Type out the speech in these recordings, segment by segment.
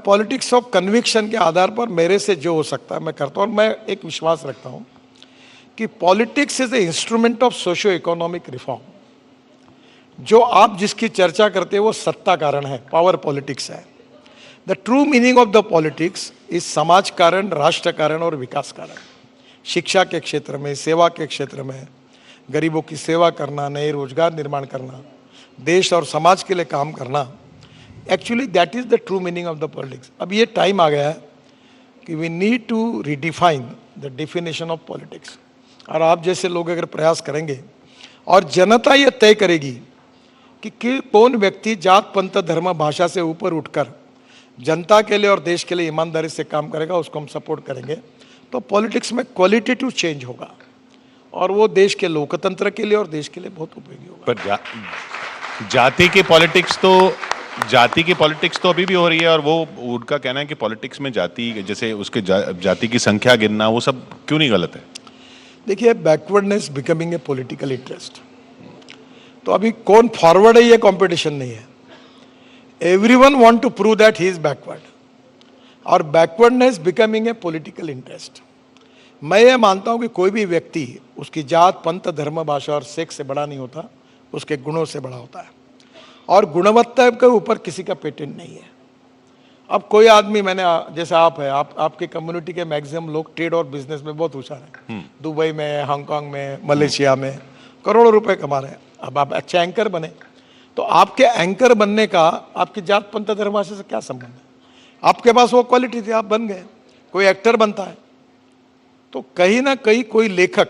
Politics of conviction के आधार पर मेरे से जो हो सकता है मैं करता हूँ, और मैं एक विश्वास रखता हूँ कि politics is a instrument of socio economic reform. जो आप जिसकी चर्चा करते हैं वो सत्ता कारण है, पावर पॉलिटिक्स है। The true meaning of the politics is समाज कारण, राष्ट्र कारण और विकास कारण। शिक्षा के क्षेत्र में, सेवा के क्षेत्र में गरीबों की सेवा करना, नए रोजगार निर्माण करना, देश और समाज के लिए काम करना, actually that is the true meaning of the politics. अब ये टाइम आ गया है कि we need to redefine the definition of politics. और आप जैसे लोग अगर प्रयास करेंगे और जनता ये तय करेगी कि कौन व्यक्ति जात, पंथ, धर्म, भाषा से ऊपर उठकर जनता के लिए और देश के लिए ईमानदारी से काम करेगा, उसको हम सपोर्ट करेंगे, तो पॉलिटिक्स में क्वालिटेटिव चेंज होगा और वो देश के लोकतंत्र के लिए और देश के लिए बहुत उपयोगी होगा। पर जाति की पॉलिटिक्स तो अभी भी हो रही है, और वो उनका कहना है कि पॉलिटिक्स में जाति, जैसे उसके जाति की संख्या गिनना, वो सब क्यों नहीं गलत है? देखिए, backwardness becoming a political interest. तो अभी कौन फॉरवर्ड है ये कंपटीशन नहीं है। Everyone want to prove that he is backward, और backwardness becoming a political interest. मैं ये मानता हूं कि कोई भी व्यक्ति उसकी जात, पंथ, धर्म, भाषा और सेक्स से बड़ा नहीं होता, उसके गुणों से बड़ा होता है, और गुणवत्ता के ऊपर किसी का पेटेंट नहीं है। अब कोई आदमी, मैंने जैसे आप है, आपके कम्युनिटी के मैक्सिमम लोग ट्रेड और बिजनेस में बहुत होशियार हैं, दुबई में, हांगकांग में, मलेशिया में करोड़ों रुपए कमा रहे हैं। अब आप अच्छे एंकर बने, तो आपके एंकर बनने का आपकी जात, पंथ, धर्म, भाषा से क्या संबंध है? आपके पास वो क्वालिटी थी, आप बन गए। कोई एक्टर बनता है तो कहीं ना कहीं कोई लेखक,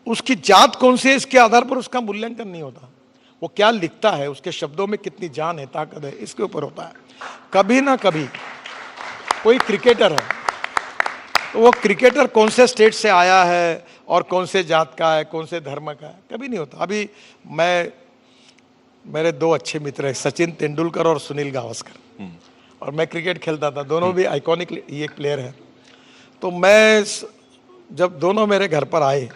उसकी जात कौन सी है इसके आधार पर उसका मूल्यांकन नहीं होता। वो क्या लिखता है, उसके शब्दों में कितनी जान है, ताकत है, इसके ऊपर होता है। कभी ना कभी कोई क्रिकेटर है तो वो क्रिकेटर कौन से स्टेट से आया है और कौन से जात का है, कौन से धर्म का है, कभी नहीं होता। अभी मेरे दो अच्छे मित्र हैं, सचिन तेंदुलकर और सुनील गावस्कर, और मैं क्रिकेट खेलता था, दोनों भी आइकॉनिक ये प्लेयर हैं। तो मैं जब दोनों मेरे घर पर आए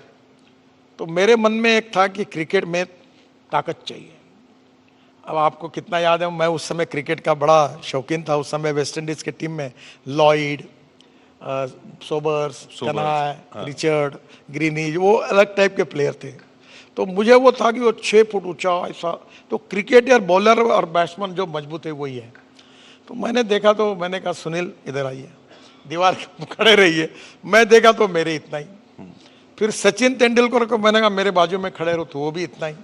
तो मेरे मन में एक था कि क्रिकेट में ताकत चाहिए। अब आपको कितना याद है, मैं उस समय क्रिकेट का बड़ा शौकीन था। उस समय वेस्ट इंडीज की टीम में लॉयड, सोबर्स, कनाय, रिचर्ड, ग्रीनिज, वो अलग टाइप के प्लेयर थे। तो मुझे वो था कि वो 6 फुट ऊंचा ऐसा, तो क्रिकेटर, बॉलर और बैट्समैन जो मजबूत है वही है। तो मैंने देखा, तो मैंने कहा सुनील इधर आइए, दीवार के खड़े रहिए। मैं देखा तो मेरे इतना ही। फिर सचिन तेंदुलकर को मैंने कहा मेरे बाजू में खड़े रहो, तो वो भी इतना ही।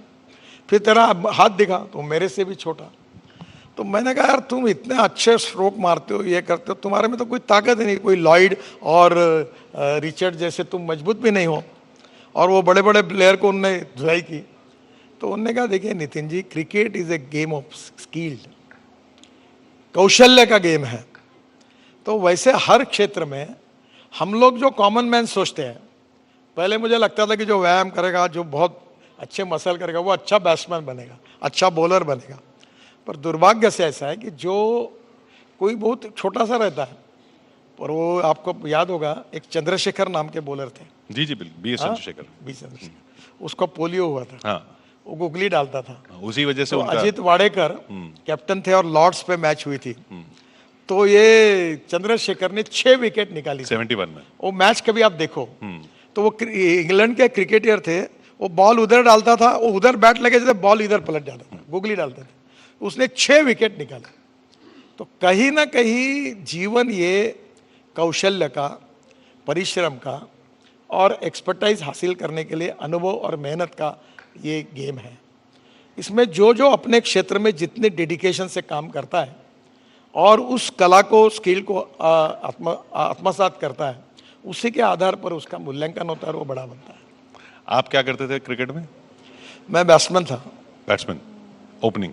फिर तेरा हाथ दिखा तो मेरे से भी छोटा। तो मैंने कहा यार तुम इतने अच्छे स्ट्रोक मारते हो, ये करते हो, तुम्हारे में तो कोई ताकत ही नहीं, कोई लॉयड और रिचर्ड जैसे तुम मजबूत भी नहीं हो। और वो बड़े बड़े प्लेयर को उनने धुलाई की। तो उन्होंने कहा देखिए Nitin ji, cricket is a game of skilled, कौशल्य का गेम है। तो वैसे हर क्षेत्र में हम लोग जो कॉमन मैन सोचते हैं, पहले मुझे लगता था कि जो व्यायाम करेगा, जो बहुत अच्छे मसल करेगा, वो अच्छा बैट्समैन बनेगा, अच्छा बॉलर बनेगा। पर दुर्भाग्य से ऐसा है कि जो कोई बहुत छोटा सा रहता है, पर वो आपको याद होगा एक चंद्रशेखर नाम के बॉलर थे। जी जी बिल्कुल, बी चंद्रशेखर, उसको पोलियो हुआ था। हाँ, वो गुगली डालता था, उसी वजह से तो उनका अजीत वाडेकर कैप्टन थे और लॉर्ड्स पे मैच हुई थी। तो ये चंद्रशेखर ने 6 विकेट निकाली 71 में। वो मैच कभी आप देखो तो वो इंग्लैंड के क्रिकेटर थे, वो बॉल उधर डालता था, वो उधर बैट लगे जाते, बॉल इधर पलट जाता था, गुगली डालते थे। उसने 6 विकेट निकाले। तो कहीं ना कहीं जीवन ये कौशल्य का, परिश्रम का और एक्सपर्टाइज हासिल करने के लिए अनुभव और मेहनत का ये गेम है। इसमें जो जो अपने क्षेत्र में जितने डेडिकेशन से काम करता है और उस कला को, स्किल को आत्मसात करता है, उसी के आधार पर उसका मूल्यांकन होता है और वो बड़ा बनता है। आप क्या करते थे क्रिकेट में? मैं बैट्समैन था। Batsman, opening?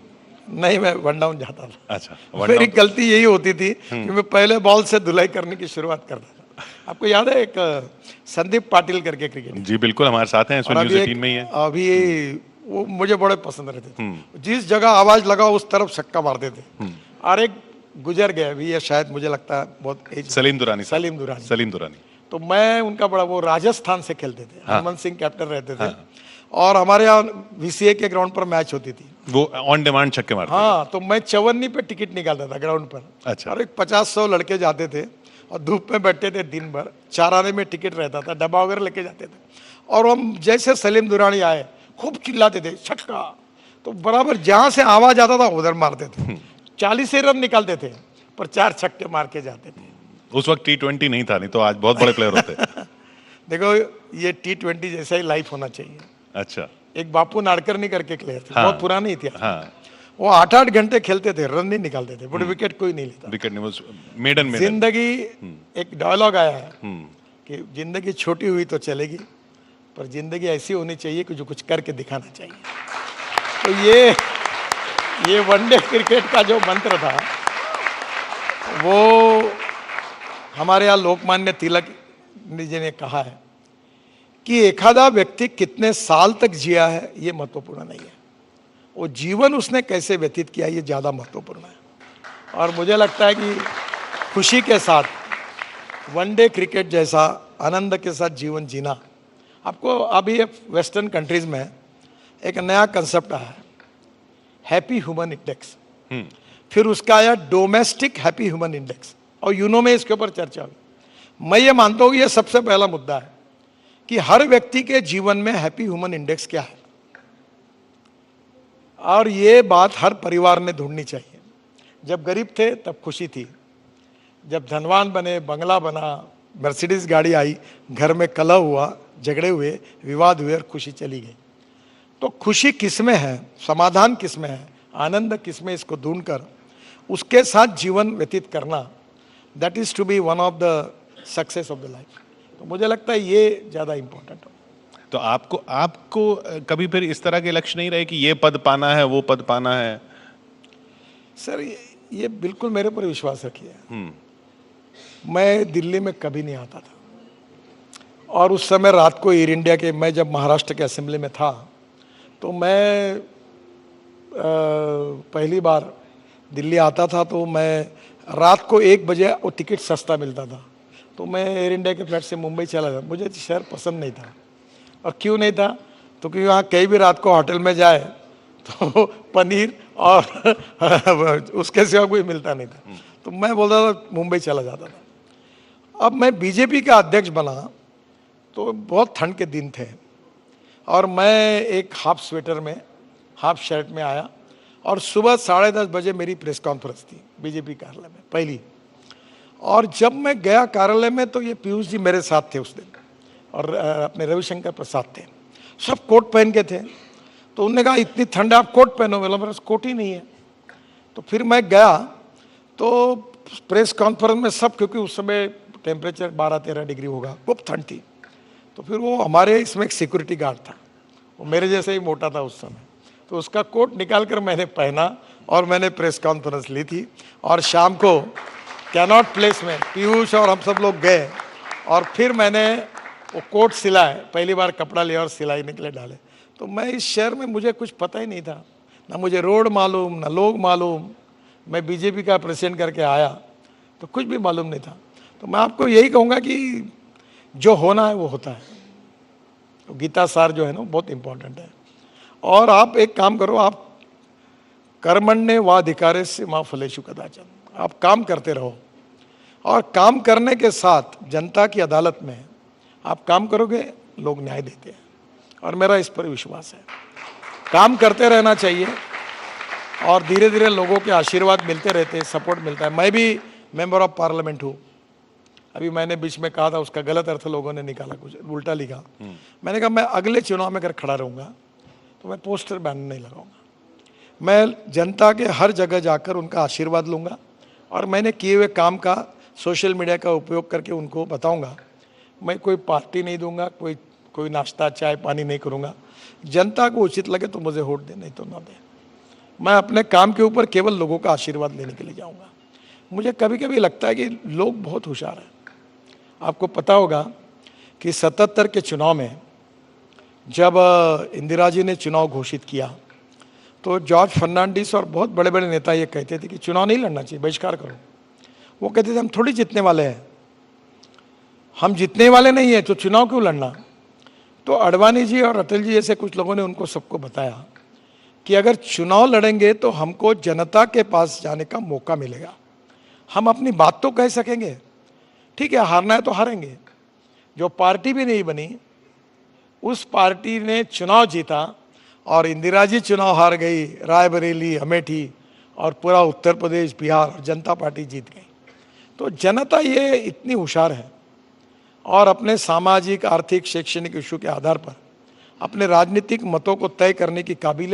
नहीं, मैं वन डाउन जाता था। अच्छा, मेरी गलती यही होती थी कि मैं पहले बॉल से धुलाई करने की शुरुआत करता था। आपको याद है एक संदीप पाटिल करके क्रिकेट? जी बिल्कुल, हमारे साथ हैं, न्यूज़ 18 में ही है अभी। वो मुझे बड़े पसंद रहते थे। जिस जगह आवाज लगा उस तरफ छक्का मारते थे। और एक गुजर गया अभी, ये शायद मुझे लगता है बहुत सलीम दुरानी। सलीम दुरानी। तो मैं उनका बड़ा, वो राजस्थान से खेलते थे, हनुमंत सिंह कैप्टन रहते थे। और हमारे यहाँ VCA के ग्राउंड पर मैच होती थी। वो ऑन डिमांड छक्के मारते हाँ, तो मैं चवन्नी पे टिकट निकालता था ग्राउंड पर। अच्छा। और एक 50-100 लड़के जाते थे और धूप में बैठते थे दिन भर, 4 आने में टिकट रहता था, डब्बा वगैरह लेके जाते थे। और हम जैसे सलीम दुरानी आए खूब चिल्लाते थे छक्का, तो बराबर जहाँ से आवाज आता था उधर मारते थे। 40 ही रन निकालते थे पर 4 छक्के मार के जाते थे। उस वक्त T20 नहीं था, नहीं तो आज बहुत बड़े प्लेयर होते। देखो ये T20 जैसा ही लाइफ होना चाहिए। अच्छा। एक बापू नाडकर्णी करके प्लेयर थे, हाँ। बहुत पुराने इतिहास। हाँ, वो 8-8 घंटे खेलते थे, रन नहीं निकालते थे, बट विकेट कोई नहीं लेता। विकेट नहीं, वो मेडन जिंदगी, एक डायलॉग आया है हम्म, कि जिंदगी छोटी हुई तो चलेगी, पर जिंदगी ऐसी होनी चाहिए कि जो कुछ करके दिखाना चाहिए। तो ये वनडे क्रिकेट का जो मंत्र था, वो हमारे यहाँ लोकमान्य तिलक जी ने कहा है कि एखादा व्यक्ति कितने साल तक जिया है ये महत्वपूर्ण नहीं है, वो जीवन उसने कैसे व्यतीत किया ये ज़्यादा महत्वपूर्ण है। और मुझे लगता है कि खुशी के साथ वनडे क्रिकेट जैसा आनंद के साथ जीवन जीना, आपको अभी वेस्टर्न कंट्रीज में एक नया कंसेप्ट आया है, हैप्पी ह्यूमन इंडेक्स। फिर उसका आया डोमेस्टिक हैप्पी ह्यूमन इंडेक्स, और यूनो में इसके ऊपर चर्चा हुई। मैं ये मानता हूँ ये सबसे पहला मुद्दा है कि हर व्यक्ति के जीवन में हैप्पी ह्यूमन इंडेक्स क्या है, और ये बात हर परिवार ने ढूंढनी चाहिए। जब गरीब थे तब खुशी थी, जब धनवान बने, बंगला बना, मर्सिडीज गाड़ी आई, घर में कलह हुआ, झगड़े हुए, विवाद हुए और खुशी चली गई। तो खुशी किसमें है, समाधान किसमें है, आनंद किसमें, इसको ढूंढकर उसके साथ जीवन व्यतीत करना, that is to be one of the success of the life. तो मुझे लगता है ये ज़्यादा इम्पोर्टेंट हो। तो आपको कभी फिर इस तरह के लक्ष्य नहीं रहे कि ये पद पाना है, वो पद पाना है? सर ये बिल्कुल मेरे पर विश्वास रखिए। मैं दिल्ली में कभी नहीं आता था, और उस समय रात को एयर इंडिया के, मैं जब महाराष्ट्र के असेंबली में था तो मैं पहली बार दिल्ली आता था, तो मैं रात को 1 बजे वो टिकट सस्ता मिलता था, तो मैं एयर इंडिया के फ्लाइट से मुंबई चला जाता। मुझे शहर पसंद नहीं था, और क्यों नहीं था, तो क्योंकि वहाँ कहीं भी रात को होटल में जाए तो पनीर और उसके सिवा कोई मिलता नहीं था, तो मैं बोलता था मुंबई चला जाता था। अब मैं बीजेपी का अध्यक्ष बना तो बहुत ठंड के दिन थे, और मैं एक हाफ स्वेटर में, हाफ शर्ट में आया, और सुबह 10:30 बजे मेरी प्रेस कॉन्फ्रेंस थी बीजेपी कार्यालय में पहली। और जब मैं गया कार्यालय में तो ये पीयूष जी मेरे साथ थे उस दिन, और अपने रविशंकर प्रसाद थे, सब कोट पहन के थे। तो उन्होंने कहा इतनी ठंड आप कोट पहनो, बोला मेरे पास कोट ही नहीं है। तो फिर मैं गया तो प्रेस कॉन्फ्रेंस में सब, क्योंकि उस समय टेम्परेचर 12-13 डिग्री होगा, खूब ठंड थी। तो फिर वो हमारे इसमें एक सिक्योरिटी गार्ड था, वो मेरे जैसे ही मोटा था उस समय, तो उसका कोट निकाल कर मैंने पहना और मैंने प्रेस कॉन्फ्रेंस ली थी। और शाम को कैनॉट प्लेस में पीयूष और हम सब लोग गए, और फिर मैंने वो कोट सिलाए, पहली बार कपड़ा लिया और सिलाई निकले डाले। तो मैं इस शहर में, मुझे कुछ पता ही नहीं था, ना मुझे रोड मालूम, ना लोग मालूम। मैं बीजेपी का प्रेसिडेंट करके आया तो कुछ भी मालूम नहीं था। तो मैं आपको यही कहूँगा कि जो होना है वो होता है। तो गीता सार जो है ना बहुत इम्पोर्टेंट है। और आप एक काम करो, आप कर्मण्ये वाधिकारे से माँ फलेषु कदाचन, आप काम करते रहो, और काम करने के साथ जनता की अदालत में आप काम करोगे, लोग न्याय देते हैं, और मेरा इस पर विश्वास है। काम करते रहना चाहिए, और धीरे धीरे लोगों के आशीर्वाद मिलते रहते हैं, सपोर्ट मिलता है। मैं भी मेंबर ऑफ पार्लियामेंट हूँ। अभी मैंने बीच में कहा था, उसका गलत अर्थ लोगों ने निकाला, कुछ उल्टा लिखा। मैंने कहा मैं अगले चुनाव में अगर खड़ा रहूँगा तो मैं पोस्टर बैनर नहीं लगाऊंगा, मैं जनता के हर जगह जाकर उनका आशीर्वाद लूँगा, और मैंने किए हुए काम का सोशल मीडिया का उपयोग करके उनको बताऊँगा। मैं कोई पार्टी नहीं दूंगा, कोई नाश्ता चाय पानी नहीं करूँगा। जनता को उचित लगे तो मुझे वोट दे, नहीं तो ना दे। मैं अपने काम के ऊपर केवल लोगों का आशीर्वाद लेने के लिए जाऊँगा। मुझे कभी कभी लगता है कि लोग बहुत होशियार हैं। आपको पता होगा कि 77 के चुनाव में जब इंदिरा जी ने चुनाव घोषित किया तो जॉर्ज फर्नांडिस और बहुत बड़े बड़े नेता ये कहते थे कि चुनाव नहीं लड़ना चाहिए, बहिष्कार करो। वो कहते थे हम थोड़ी जीतने वाले हैं, हम जीतने वाले नहीं हैं तो चुनाव क्यों लड़ना। तो अडवाणी जी और अटल जी जैसे कुछ लोगों ने उनको सबको बताया कि अगर चुनाव लड़ेंगे तो हमको जनता के पास जाने का मौका मिलेगा, हम अपनी बात तो कह सकेंगे, ठीक है हारना है तो हारेंगे। जो पार्टी भी नहीं बनी उस पार्टी ने चुनाव जीता और इंदिरा जी चुनाव हार गई, रायबरेली, अमेठी और पूरा उत्तर प्रदेश, बिहार और जनता पार्टी जीत गई। तो जनता ये इतनी होशियार है और अपने सामाजिक, आर्थिक, शैक्षणिक इशू के आधार पर अपने राजनीतिक मतों को तय करने की काबिल है।